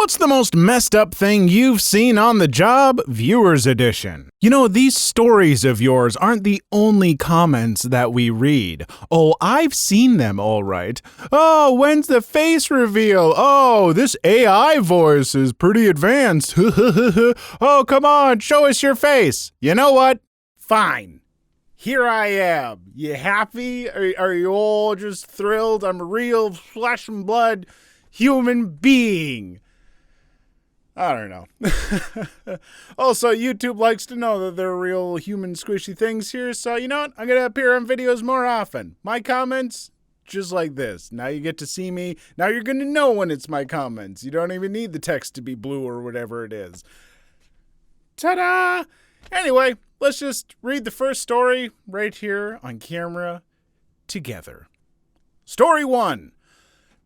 What's the most messed up thing you've seen on the job? Viewers Edition. You know, these stories of yours aren't the only comments that we read. Oh, I've seen them all right. Oh, when's the face reveal? Oh, this AI voice is pretty advanced. Oh, come on, show us your face. You know what? Fine. Here I am. You happy? Are you all just thrilled? I'm a real flesh and blood human being. I don't know. Also, YouTube likes to know that they're real human squishy things here, so you know what? I'm going to appear on videos more often. My comments, just like this. Now you get to see me. Now you're going to know when it's my comments. You don't even need the text to be blue or whatever it is. Ta-da! Anyway, let's just read the first story right here on camera together. Story 1.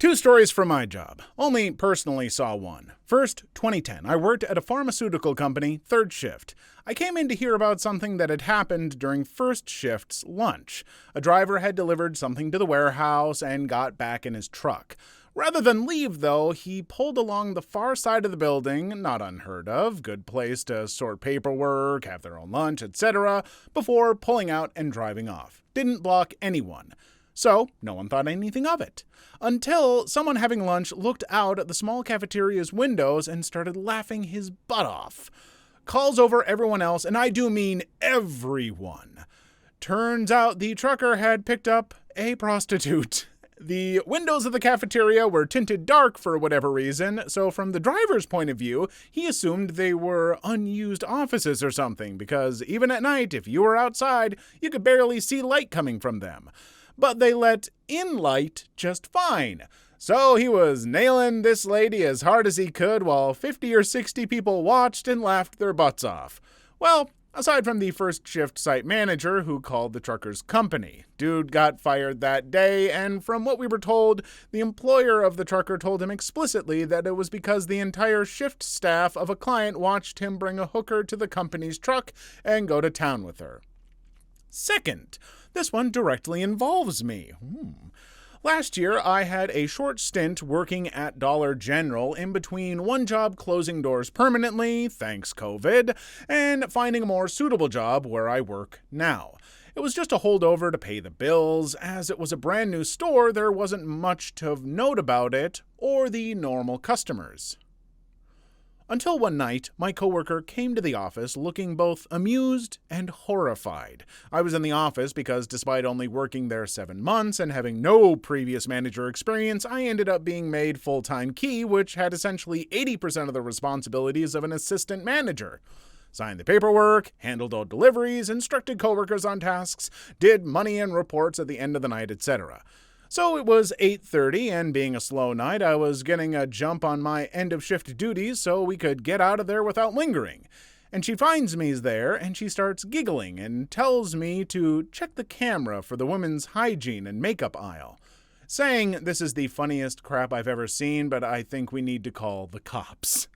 2 stories from my job. Only personally saw one. First, 2010. I worked at a pharmaceutical company, third shift. I came in to hear about something that had happened during first shift's lunch. A driver had delivered something to the warehouse and got back in his truck. Rather than leave, though, he pulled along the far side of the building, not unheard of, good place to sort paperwork, have their own lunch, etc., before pulling out and driving off. Didn't block anyone. So, no one thought anything of it. Until someone having lunch looked out at the small cafeteria's windows and started laughing his butt off. Calls over everyone else, and I do mean everyone. Turns out the trucker had picked up a prostitute. The windows of the cafeteria were tinted dark for whatever reason, so from the driver's point of view, he assumed they were unused offices or something, because even at night, if you were outside, you could barely see light coming from them. But they let in light just fine. So he was nailing this lady as hard as he could while 50 or 60 people watched and laughed their butts off. Well, aside from the first shift site manager who called the trucker's company. Dude got fired that day, and from what we were told, the employer of the trucker told him explicitly that it was because the entire shift staff of a client watched him bring a hooker to the company's truck and go to town with her. Second, this one directly involves me. Last year, I had a short stint working at Dollar General in between one job closing doors permanently, thanks COVID, and finding a more suitable job where I work now. It was just a holdover to pay the bills. As it was a brand new store, there wasn't much to note about it or the normal customers. Until one night, my coworker came to the office looking both amused and horrified. I was in the office because despite only working there 7 months and having no previous manager experience, I ended up being made full-time key, which had essentially 80% of the responsibilities of an assistant manager. Signed the paperwork, handled all deliveries, instructed coworkers on tasks, did money and reports at the end of the night, etc. So it was 8:30, and being a slow night, I was getting a jump on my end-of-shift duties so we could get out of there without lingering. And she finds me there, and she starts giggling and tells me to check the camera for the women's hygiene and makeup aisle, saying this is the funniest crap I've ever seen, but I think we need to call the cops.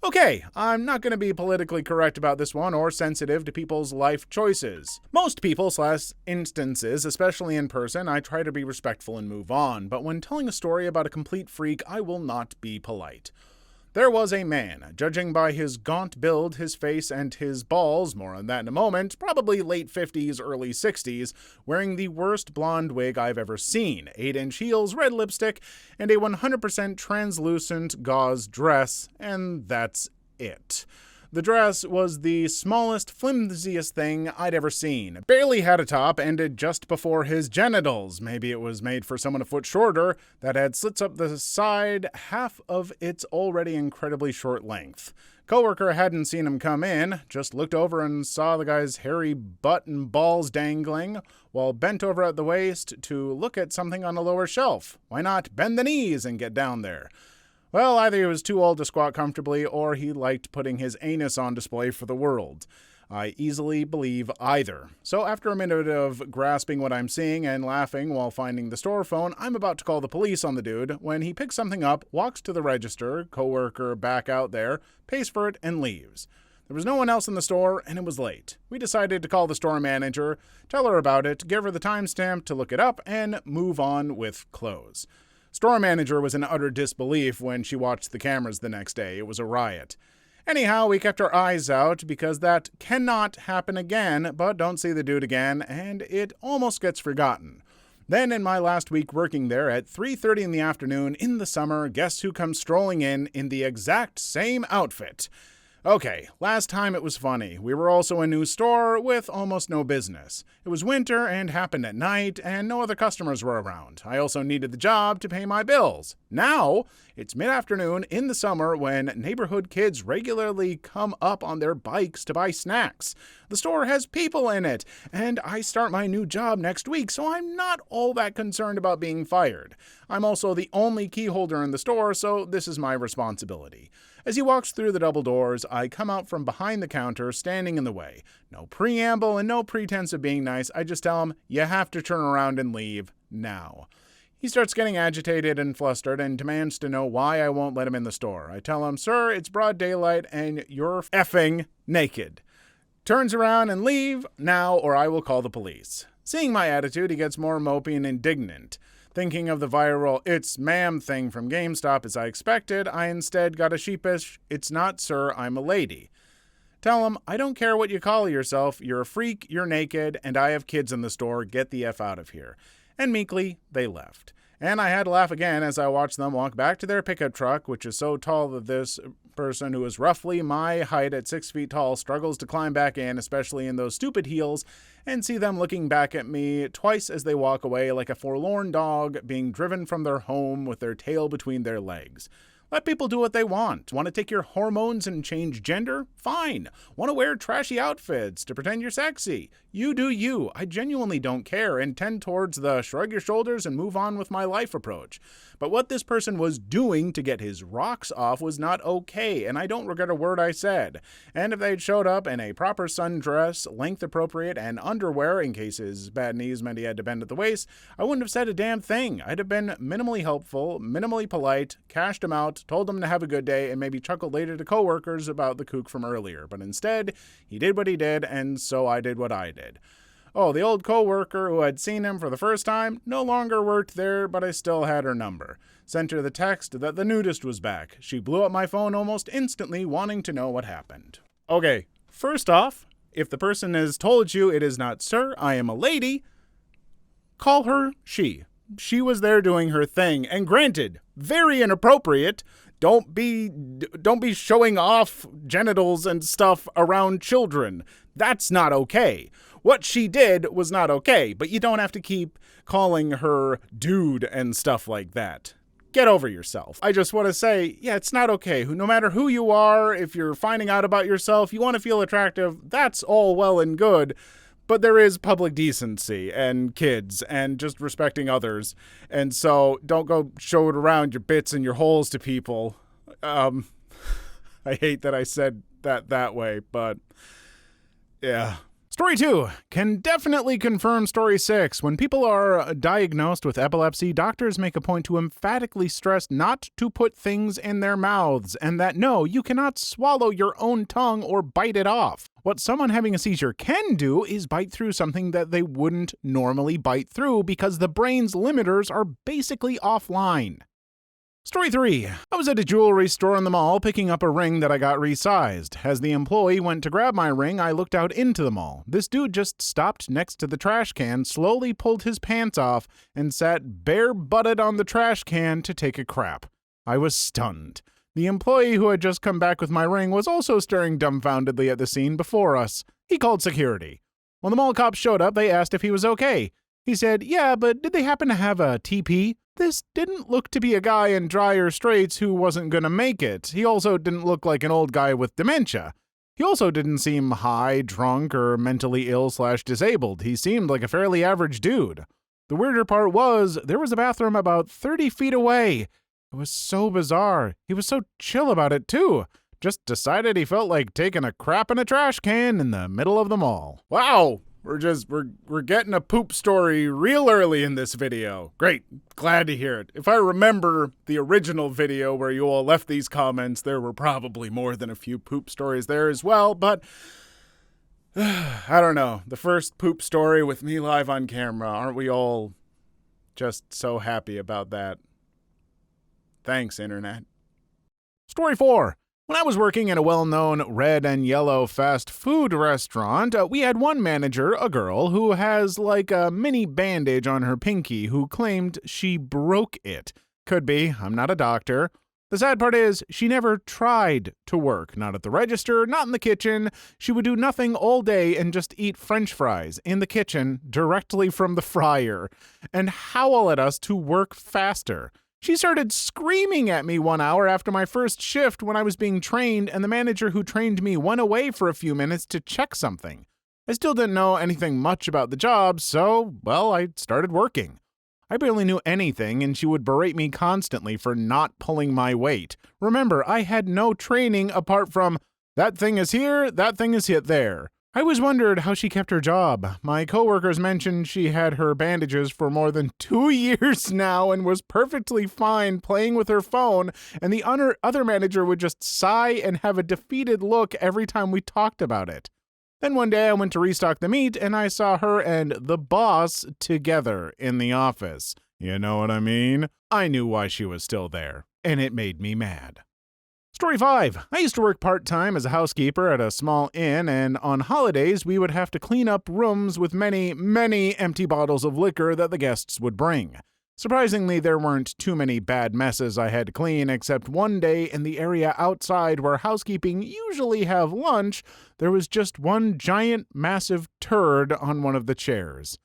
Okay, I'm not going to be politically correct about this one or sensitive to people's life choices. Most people/instances, especially in person, I try to be respectful and move on, but when telling a story about a complete freak, I will not be polite. There was a man, judging by his gaunt build, his face, and his balls, more on that in a moment, probably late 50s, early 60s, wearing the worst blonde wig I've ever seen, 8-inch heels, red lipstick, and a 100% translucent gauze dress, and that's it. The dress was the smallest, flimsiest thing I'd ever seen. Barely had a top, ended just before his genitals. Maybe it was made for someone a foot shorter, that had slits up the side, half of its already incredibly short length. Coworker hadn't seen him come in, just looked over and saw the guy's hairy butt and balls dangling, while bent over at the waist to look at something on a lower shelf. Why not bend the knees and get down there? Well, either he was too old to squat comfortably, or he liked putting his anus on display for the world. I easily believe either. So after a minute of grasping what I'm seeing and laughing while finding the store phone, I'm about to call the police on the dude when he picks something up, walks to the register, coworker back out there, pays for it, and leaves. There was no one else in the store, and it was late. We decided to call the store manager, tell her about it, give her the timestamp to look it up, and move on with close. Store manager was in utter disbelief when she watched the cameras the next day. It was a riot. Anyhow, we kept our eyes out because that cannot happen again, but don't see the dude again, and it almost gets forgotten. Then in my last week working there at 3:30 in the afternoon in the summer, guess who comes strolling in the exact same outfit? Okay, last time it was funny. We were also a new store with almost no business. It was winter and happened at night, and no other customers were around. I also needed the job to pay my bills. Now, it's mid-afternoon in the summer when neighborhood kids regularly come up on their bikes to buy snacks. The store has people in it, and I start my new job next week, so I'm not all that concerned about being fired. I'm also the only key holder in the store, so this is my responsibility. As he walks through the double doors, I come out from behind the counter, standing in the way. No preamble and no pretense of being nice. I just tell him, you have to turn around and leave now. He starts getting agitated and flustered and demands to know why I won't let him in the store. I tell him, sir, it's broad daylight and you're effing naked. Turns around and leave now or I will call the police. Seeing my attitude, he gets more mopey and indignant. Thinking of the viral "it's ma'am" thing from GameStop as I expected, I instead got a sheepish "it's not, sir, I'm a lady." Tell him, I don't care what you call yourself, you're a freak, you're naked, and I have kids in the store, get the F out of here. And meekly, they left. And I had to laugh again as I watched them walk back to their pickup truck, which is so tall that this person who is roughly my height at 6 feet tall struggles to climb back in, especially in those stupid heels, and see them looking back at me twice as they walk away like a forlorn dog being driven from their home with their tail between their legs. Let people do what they want. Want to take your hormones and change gender? Fine. Want to wear trashy outfits to pretend you're sexy? You do you. I genuinely don't care and tend towards the shrug your shoulders and move on with my life approach. But what this person was doing to get his rocks off was not okay, and I don't regret a word I said. And if they'd showed up in a proper sundress, length appropriate, and underwear in case his bad knees meant he had to bend at the waist, I wouldn't have said a damn thing. I'd have been minimally helpful, minimally polite, cashed him out, told him to have a good day, and maybe chuckled later to coworkers about the kook from earlier. But instead, he did what he did, and so I did what I did. Oh, the old coworker who had seen him for the first time no longer worked there, but I still had her number. Sent her the text that the nudist was back. She blew up my phone almost instantly, wanting to know what happened. Okay, first off, if the person has told you it is not sir, I am a lady, call her she. She was there doing her thing, and granted, very inappropriate. Don't be showing off genitals and stuff around children. That's not okay. What she did was not okay, but you don't have to keep calling her dude and stuff like that. Get over yourself. I just want to say, yeah, it's not okay. No matter who you are, if you're finding out about yourself, you want to feel attractive, that's all well and good. But there is public decency and kids and just respecting others. And so don't go show it around your bits and your holes to people. I hate that I said that way, but yeah. Story 2 can definitely confirm Story 6. When people are diagnosed with epilepsy, doctors make a point to emphatically stress not to put things in their mouths, and that no, you cannot swallow your own tongue or bite it off. What someone having a seizure can do is bite through something that they wouldn't normally bite through because the brain's limiters are basically offline. Story 3. I was at a jewelry store in the mall picking up a ring that I got resized. As the employee went to grab my ring, I looked out into the mall. This dude just stopped next to the trash can, slowly pulled his pants off, and sat bare-butted on the trash can to take a crap. I was stunned. The employee who had just come back with my ring was also staring dumbfoundedly at the scene before us. He called security. When the mall cops showed up, they asked if he was okay. He said, yeah, but did they happen to have a TP? This didn't look to be a guy in dire straits who wasn't gonna make it. He also didn't look like an old guy with dementia. He also didn't seem high, drunk, or mentally ill/disabled. He seemed like a fairly average dude. The weirder part was, there was a bathroom about 30 feet away. It was so bizarre. He was so chill about it, too. Just decided he felt like taking a crap in a trash can in the middle of the mall. Wow! We're getting a poop story real early in this video. Great. Glad to hear it. If I remember the original video where you all left these comments, there were probably more than a few poop stories there as well, but I don't know. The first poop story with me live on camera. Aren't we all just so happy about that? Thanks, Internet. Story 4. When I was working at a well-known red and yellow fast food restaurant, we had one manager, a girl, who has like a mini bandage on her pinky who claimed she broke it. Could be, I'm not a doctor. The sad part is, she never tried to work. Not at the register, not in the kitchen. She would do nothing all day and just eat French fries in the kitchen directly from the fryer and howl at us to work faster. She started screaming at me 1 hour after my first shift when I was being trained, and the manager who trained me went away for a few minutes to check something. I still didn't know anything much about the job, so, well, I started working. I barely knew anything, and she would berate me constantly for not pulling my weight. Remember, I had no training apart from, that thing is here, that thing is hit there. I always wondered how she kept her job. My coworkers mentioned she had her bandages for more than 2 years now and was perfectly fine playing with her phone, and the other manager would just sigh and have a defeated look every time we talked about it. Then one day I went to restock the meat, and I saw her and the boss together in the office. You know what I mean? I knew why she was still there, and it made me mad. Story 5. I used to work part-time as a housekeeper at a small inn, and on holidays we would have to clean up rooms with many, many empty bottles of liquor that the guests would bring. Surprisingly, there weren't too many bad messes I had to clean, except one day in the area outside where housekeeping usually have lunch, there was just one giant, massive turd on one of the chairs.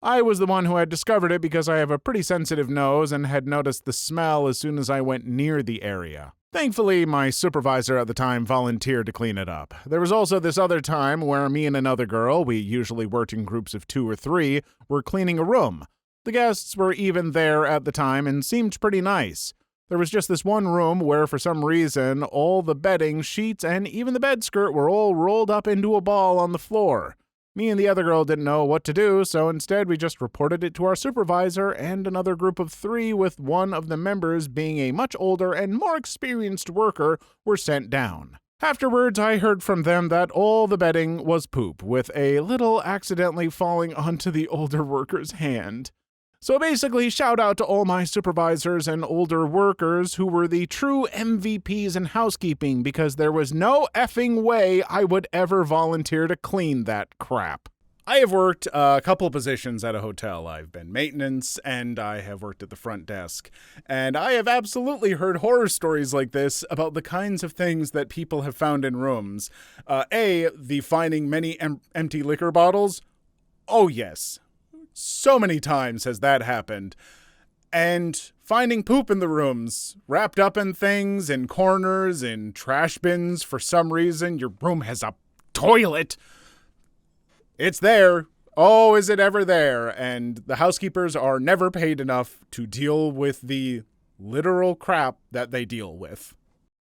I was the one who had discovered it because I have a pretty sensitive nose and had noticed the smell as soon as I went near the area. Thankfully, my supervisor at the time volunteered to clean it up. There was also this other time where me and another girl, we usually worked in groups of 2 or 3, were cleaning a room. The guests were even there at the time and seemed pretty nice. There was just this one room where, for some reason, all the bedding, sheets, and even the bed skirt were all rolled up into a ball on the floor. Me and the other girl didn't know what to do, so instead we just reported it to our supervisor and another group of 3, with one of the members being a much older and more experienced worker, were sent down. Afterwards, I heard from them that all the bedding was poop, with a little accidentally falling onto the older worker's hand. So basically, shout out to all my supervisors and older workers who were the true MVPs in housekeeping, because there was no effing way I would ever volunteer to clean that crap. I have worked a couple positions at a hotel. I've been maintenance, and I have worked at the front desk. And I have absolutely heard horror stories like this about the kinds of things that people have found in rooms. The finding many empty liquor bottles. Oh, yes. So many times has that happened. And finding poop in the rooms, wrapped up in things, in corners, in trash bins. For some reason, your room has a toilet. It's there. Oh, is it ever there? And the housekeepers are never paid enough to deal with the literal crap that they deal with.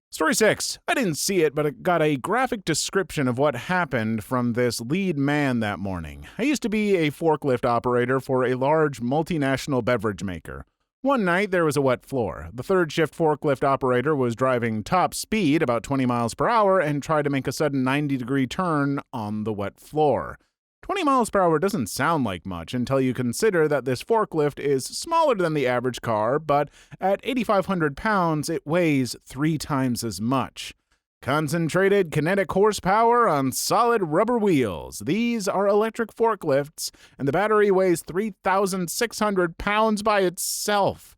Story 6. I didn't see it, but I got a graphic description of what happened from this lead man that morning. I used to be a forklift operator for a large multinational beverage maker. One night, there was a wet floor. The third shift forklift operator was driving top speed, about 20 miles per hour, and tried to make a sudden 90-degree turn on the wet floor. 20 miles per hour doesn't sound like much until you consider that this forklift is smaller than the average car, but at 8,500 pounds, it weighs 3 times as much. Concentrated kinetic horsepower on solid rubber wheels. These are electric forklifts, and the battery weighs 3,600 pounds by itself.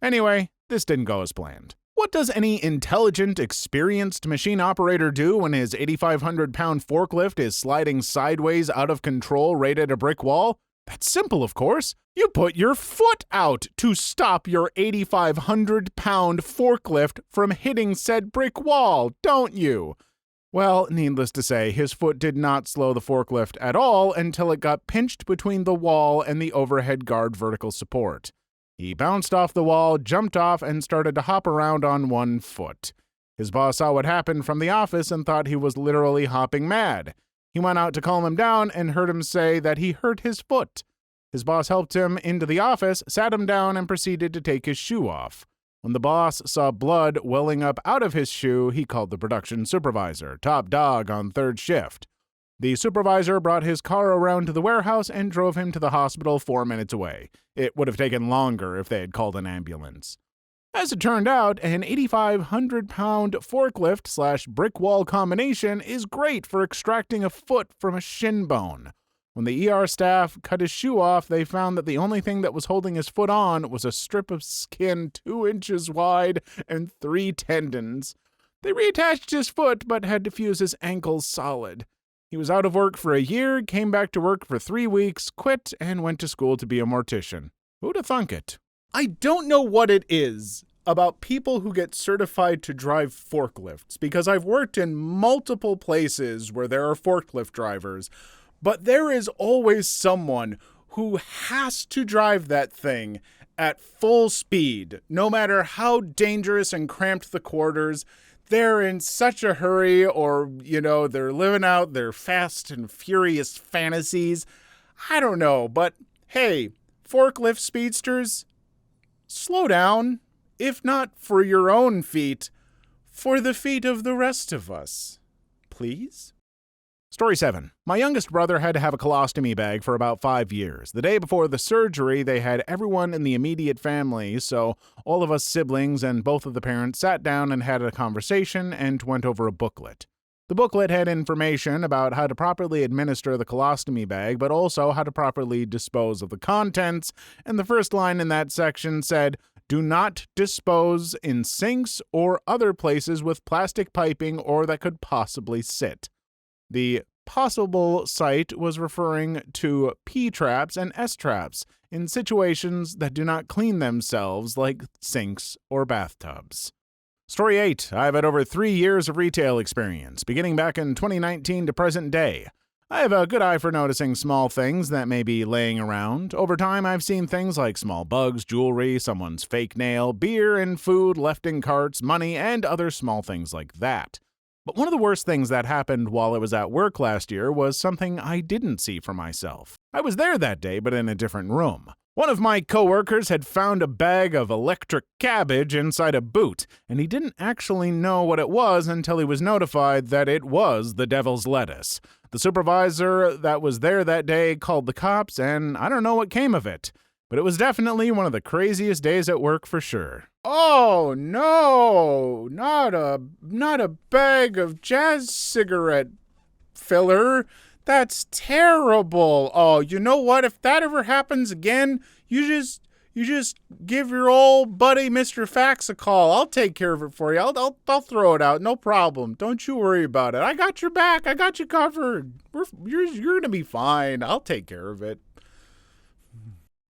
Anyway, this didn't go as planned. What does any intelligent, experienced machine operator do when his 8,500-pound forklift is sliding sideways out of control right at a brick wall? That's simple, of course. You put your foot out to stop your 8,500-pound forklift from hitting said brick wall, don't you? Well, needless to say, his foot did not slow the forklift at all until it got pinched between the wall and the overhead guard vertical support. He bounced off the wall, jumped off, and started to hop around on one foot. His boss saw what happened from the office and thought he was literally hopping mad. He went out to calm him down and heard him say that he hurt his foot. His boss helped him into the office, sat him down, and proceeded to take his shoe off. When the boss saw blood welling up out of his shoe, he called the production supervisor, top dog on third shift. The supervisor brought his car around to the warehouse and drove him to the hospital 4 minutes away. It would have taken longer if they had called an ambulance. As it turned out, an 8,500-pound forklift/brick wall combination is great for extracting a foot from a shin bone. When the ER staff cut his shoe off, they found that the only thing that was holding his foot on was a strip of skin 2 inches wide and 3 tendons. They reattached his foot, but had to fuse his ankles solid. He was out of work for a year, came back to work for 3 weeks, quit, and went to school to be a mortician. Who'd have thunk it? I don't know what it is about people who get certified to drive forklifts, because I've worked in multiple places where there are forklift drivers, but there is always someone who has to drive that thing at full speed, no matter how dangerous and cramped the quarters. They're in such a hurry, or, they're living out their fast and furious fantasies. I don't know, but hey, forklift speedsters, slow down, if not for your own feet, for the feet of the rest of us. Please? Story 7. My youngest brother had to have a colostomy bag for about 5 years. The day before the surgery, they had everyone in the immediate family, so all of us siblings and both of the parents sat down and had a conversation and went over a booklet. The booklet had information about how to properly administer the colostomy bag, but also how to properly dispose of the contents, and the first line in that section said, "Do not dispose in sinks or other places with plastic piping or that could possibly sit." The possible site was referring to P-traps and S-traps in situations that do not clean themselves, like sinks or bathtubs. Story 8. I've had over 3 years of retail experience, beginning back in 2019 to present day. I have a good eye for noticing small things that may be laying around. Over time, I've seen things like small bugs, jewelry, someone's fake nail, beer and food left in carts, money, and other small things like that. But one of the worst things that happened while I was at work last year was something I didn't see for myself. I was there that day, but in a different room. One of my coworkers had found a bag of electric cabbage inside a boot, and he didn't actually know what it was until he was notified that it was the devil's lettuce. The supervisor that was there that day called the cops, and I don't know what came of it. But it was definitely one of the craziest days at work for sure. Oh no, not a bag of jazz cigarette filler. That's terrible. Oh, you know what? If that ever happens again, you just give your old buddy Mr. Fax a call. I'll take care of it for you. I'll throw it out. No problem. Don't you worry about it. I got your back. I got you covered. You're gonna be fine. I'll take care of it.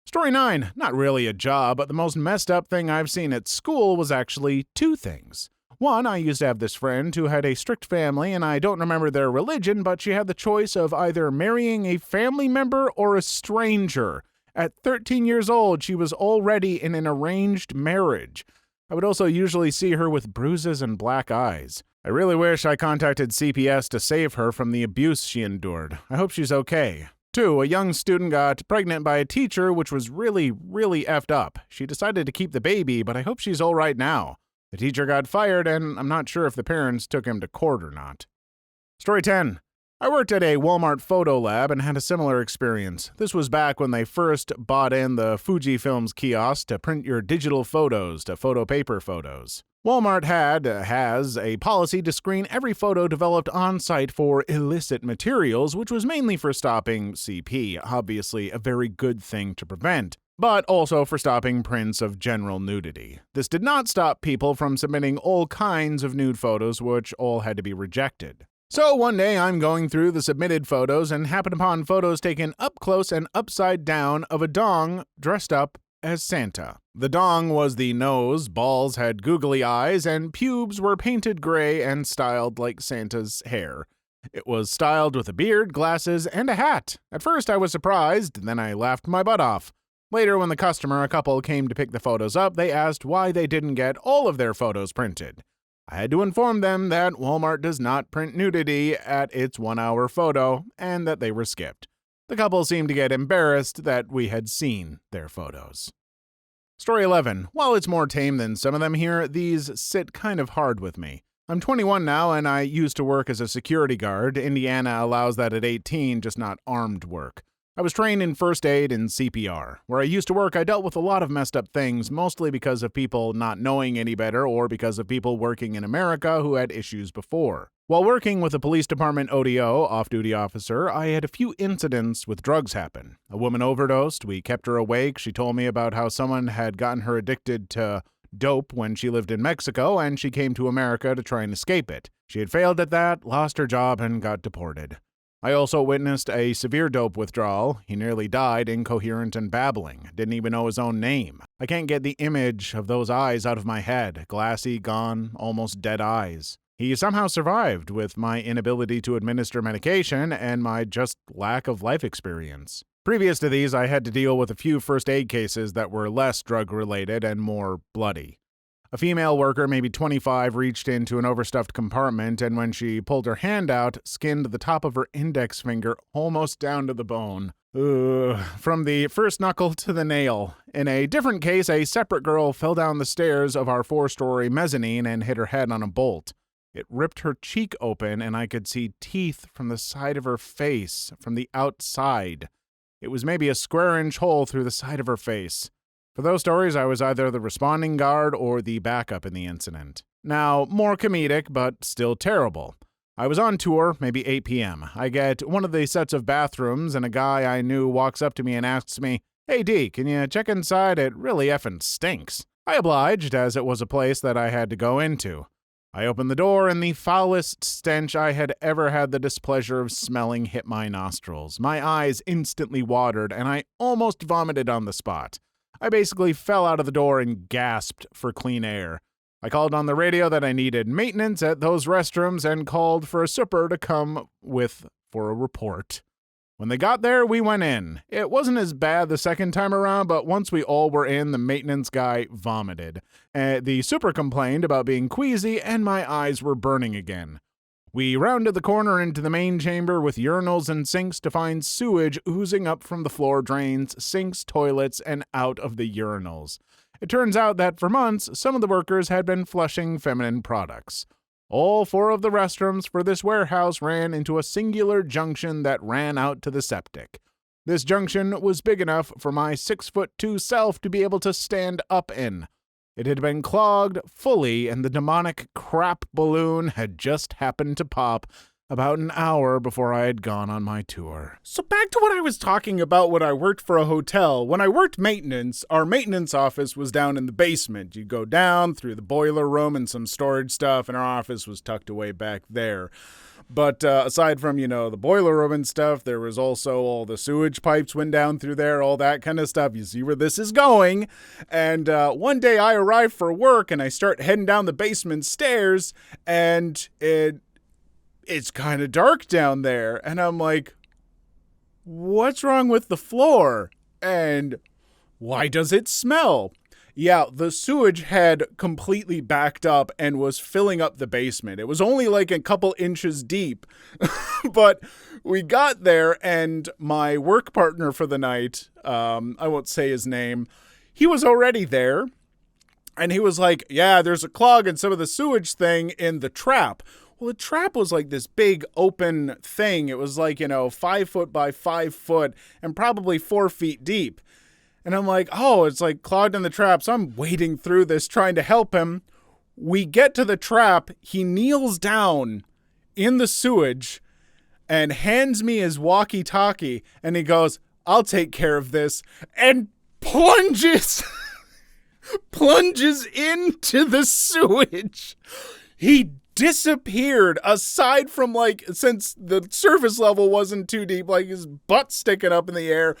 Story 9. Not really a job, but the most messed up thing I've seen at school was actually 2 things. One, I used to have this friend who had a strict family, and I don't remember their religion, but she had the choice of either marrying a family member or a stranger. At 13 years old, she was already in an arranged marriage. I would also usually see her with bruises and black eyes. I really wish I contacted CPS to save her from the abuse she endured. I hope she's okay. 2, a young student got pregnant by a teacher, which was really effed up. She decided to keep the baby, but I hope she's all right now. The teacher got fired, and I'm not sure if the parents took him to court or not. Story 10. I worked at a Walmart photo lab and had a similar experience. This was back when they first bought in the Fujifilm's kiosk to print your digital photos to photopaper photos. Walmart has a policy to screen every photo developed on-site for illicit materials, which was mainly for stopping CP, obviously a very good thing to prevent, but also for stopping prints of general nudity. This did not stop people from submitting all kinds of nude photos, which all had to be rejected. So one day I'm going through the submitted photos and happened upon photos taken up close and upside down of a dong dressed up as Santa. The dong was the nose, balls had googly eyes, and pubes were painted gray and styled like Santa's hair. It was styled with a beard, glasses, and a hat. At first I was surprised, then I laughed my butt off. Later, when a couple came to pick the photos up, they asked why they didn't get all of their photos printed. I had to inform them that Walmart does not print nudity at its 1-hour photo, and that they were skipped. The couple seemed to get embarrassed that we had seen their photos. Story 11. While it's more tame than some of them here, these sit kind of hard with me. I'm 21 now, and I used to work as a security guard. Indiana allows that at 18, just not armed work. I was trained in first aid and CPR. Where I used to work, I dealt with a lot of messed up things, mostly because of people not knowing any better or because of people working in America who had issues before. While working with a police department ODO, off-duty officer, I had a few incidents with drugs happen. A woman overdosed. We kept her awake. She told me about how someone had gotten her addicted to dope when she lived in Mexico, and she came to America to try and escape it. She had failed at that, lost her job, and got deported. I also witnessed a severe dope withdrawal. He nearly died, incoherent and babbling. Didn't even know his own name. I can't get the image of those eyes out of my head. Glassy, gone, almost dead eyes. He somehow survived with my inability to administer medication and my just lack of life experience. Previous to these, I had to deal with a few first aid cases that were less drug-related and more bloody. A female worker, maybe 25, reached into an overstuffed compartment, and when she pulled her hand out, skinned the top of her index finger almost down to the bone. From the first knuckle to the nail. In a different case, a separate girl fell down the stairs of our 4-story mezzanine and hit her head on a bolt. It ripped her cheek open, and I could see teeth from the side of her face, from the outside. It was maybe a square-inch hole through the side of her face. For those stories, I was either the responding guard or the backup in the incident. Now, more comedic, but still terrible. I was on tour, maybe 8 p.m. I get one of the sets of bathrooms, and a guy I knew walks up to me and asks me, "Hey, D, can you check inside? It really effing stinks." I obliged, as it was a place that I had to go into. I opened the door, and the foulest stench I had ever had the displeasure of smelling hit my nostrils. My eyes instantly watered, and I almost vomited on the spot. I basically fell out of the door and gasped for clean air. I called on the radio that I needed maintenance at those restrooms and called for a super to come with for a report. When they got there, we went in. It wasn't as bad the second time around, but once we all were in, the maintenance guy vomited. The super complained about being queasy, and my eyes were burning again. We rounded the corner into the main chamber with urinals and sinks to find sewage oozing up from the floor drains, sinks, toilets, and out of the urinals. It turns out that for months, some of the workers had been flushing feminine products. All 4 of the restrooms for this warehouse ran into a singular junction that ran out to the septic. This junction was big enough for my 6'2" self to be able to stand up in. It had been clogged fully, and the demonic crap balloon had just happened to pop about an hour before I had gone on my tour. So back to what I was talking about when I worked for a hotel. When I worked maintenance, our maintenance office was down in the basement. You go down through the boiler room and some storage stuff, and our office was tucked away back there. But aside from, the boiler room and stuff, there was also all the sewage pipes went down through there, all that kind of stuff. You see where this is going. And one day I arrived for work, and I start heading down the basement stairs, and it's kind of dark down there. And I'm like, what's wrong with the floor? And why does it smell? Yeah, the sewage had completely backed up and was filling up the basement. It was only like a couple inches deep. But we got there, and my work partner for the night, I won't say his name, he was already there. And he was like, yeah, there's a clog in some of the sewage thing in the trap. Well, the trap was like this big open thing. It was like, 5 foot by 5 foot and probably 4 feet deep. And I'm like, oh, it's like clogged in the trap. So I'm wading through this, trying to help him. We get to the trap. He kneels down in the sewage and hands me his walkie-talkie. And he goes, I'll take care of this. And plunges into the sewage. He disappeared, aside from since the surface level wasn't too deep, his butt sticking up in the air.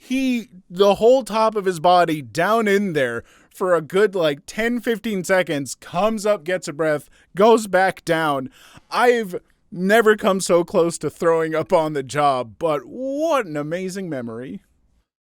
The whole top of his body down in there for a good 10-15 seconds, comes up, gets a breath, goes back down. I've never come so close to throwing up on the job, but what an amazing memory.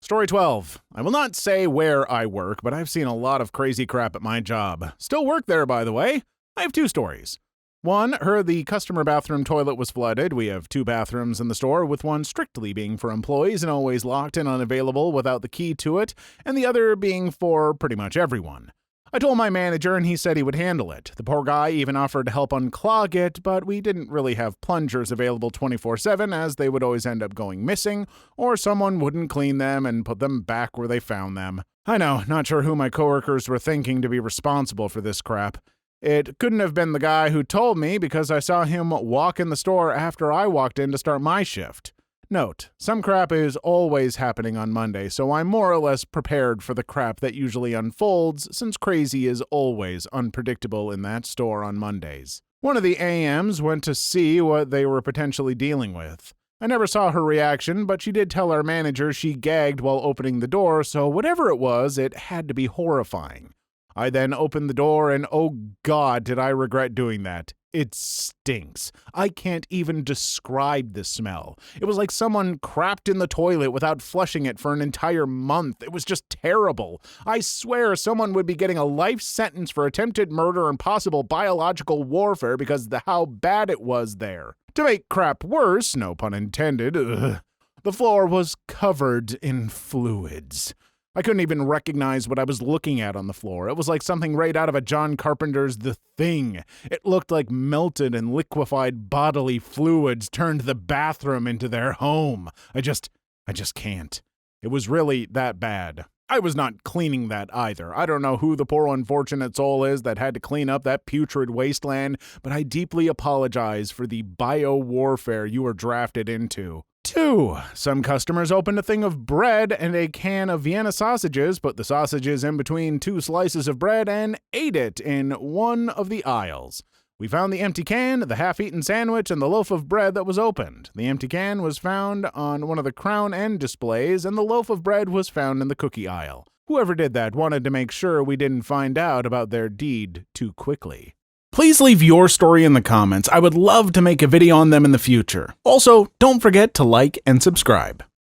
Story 12. I will not say where I work, but I've seen a lot of crazy crap at my job. Still work there, by the way. I have 2 stories. One, the customer bathroom toilet was flooded. We have 2 bathrooms in the store, with one strictly being for employees and always locked and unavailable without the key to it, and the other being for pretty much everyone. I told my manager and he said he would handle it. The poor guy even offered to help unclog it, but we didn't really have plungers available 24/7 as they would always end up going missing, or someone wouldn't clean them and put them back where they found them. I know, not sure who my coworkers were thinking to be responsible for this crap. It couldn't have been the guy who told me because I saw him walk in the store after I walked in to start my shift. Note, some crap is always happening on Monday, so I'm more or less prepared for the crap that usually unfolds, since crazy is always unpredictable in that store on Mondays. One of the AMs went to see what they were potentially dealing with. I never saw her reaction, but she did tell our manager she gagged while opening the door, so whatever it was, it had to be horrifying. I then opened the door and oh God, did I regret doing that. It stinks. I can't even describe the smell. It was like someone crapped in the toilet without flushing it for an entire month. It was just terrible. I swear someone would be getting a life sentence for attempted murder and possible biological warfare because of how bad it was there. To make crap worse, no pun intended, the floor was covered in fluids. I couldn't even recognize what I was looking at on the floor. It was like something right out of a John Carpenter's The Thing. It looked like melted and liquefied bodily fluids turned the bathroom into their home. I just can't. It was really that bad. I was not cleaning that either. I don't know who the poor unfortunate soul is that had to clean up that putrid wasteland, but I deeply apologize for the bio-warfare you were drafted into. 2. Some customers opened a thing of bread and a can of Vienna sausages, put the sausages in between 2 slices of bread, and ate it in one of the aisles. We found the empty can, the half-eaten sandwich, and the loaf of bread that was opened. The empty can was found on one of the crown end displays, and the loaf of bread was found in the cookie aisle. Whoever did that wanted to make sure we didn't find out about their deed too quickly. Please leave your story in the comments. I would love to make a video on them in the future. Also, don't forget to like and subscribe.